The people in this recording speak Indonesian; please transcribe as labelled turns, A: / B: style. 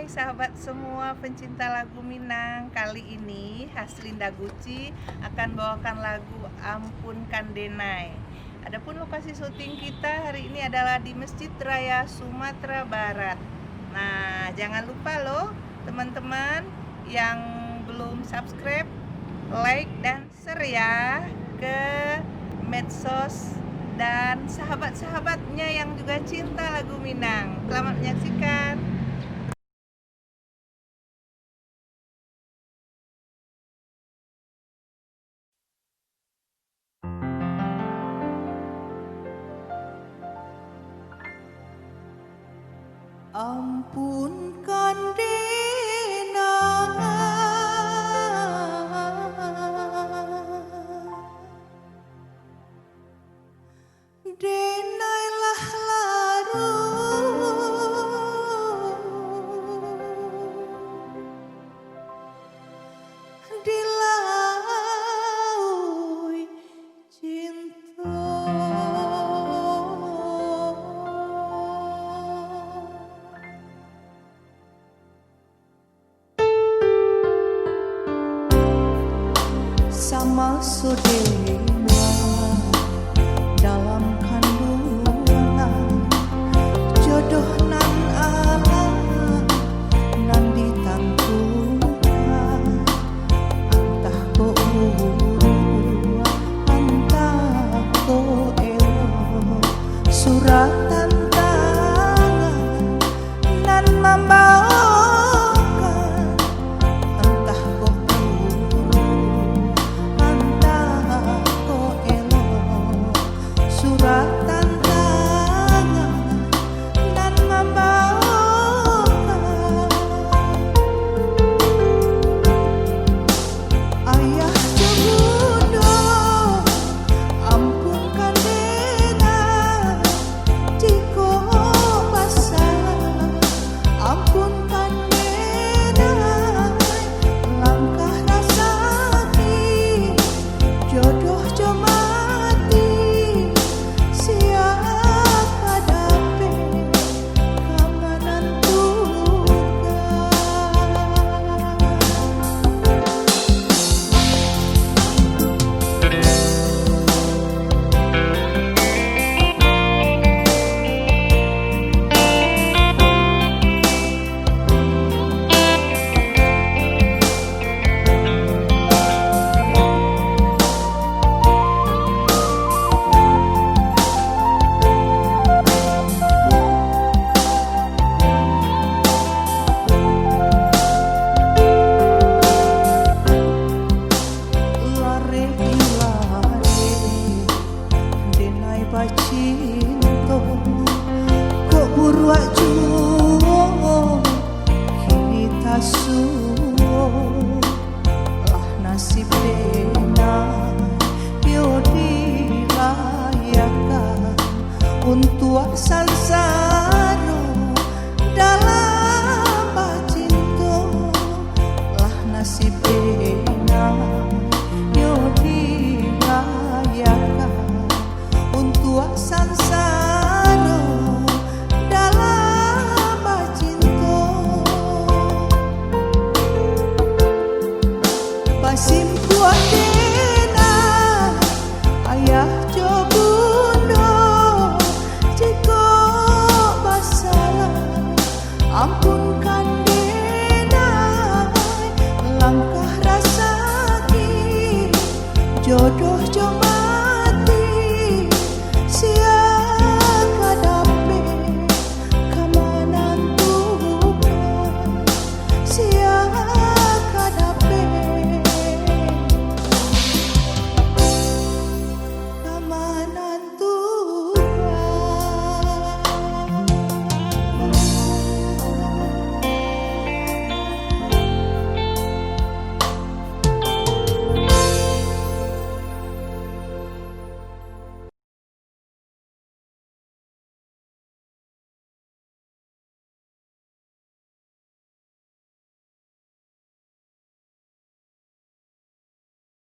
A: Hai sahabat semua pencinta lagu Minang. Kali ini Haslinda Guci akan bawakan lagu Ampunkan Denai. Adapun lokasi syuting kita hari ini adalah di Masjid Raya Sumatera Barat. Nah, jangan lupa loh teman-teman yang belum subscribe, like dan share ya ke medsos dan sahabat-sahabatnya yang juga cinta lagu Minang. Selamat menyaksikan.
B: Ampunkan Dena, denailah larut di laut cinta. Sama sodena dalam kandungan jodoh nan ala nan ditantukan antah ko uru antah ko elo suratan tangan nan membawakan antah ko suratan tangan dan membawakan ayah jodoh ampunkan Dena jika masalah ampunkan Dena langkah rasaki jodoh jemati siapa dapat keamanan cinta kok buruak juo kini tasuo lah nasib Dena yo dilayakan untuk sansaro dalam cinta lah nasib Dena yo dilayakan untuk sansaro dalam cinta basim kuat Dena ayah jobundo jika masalah ampunkan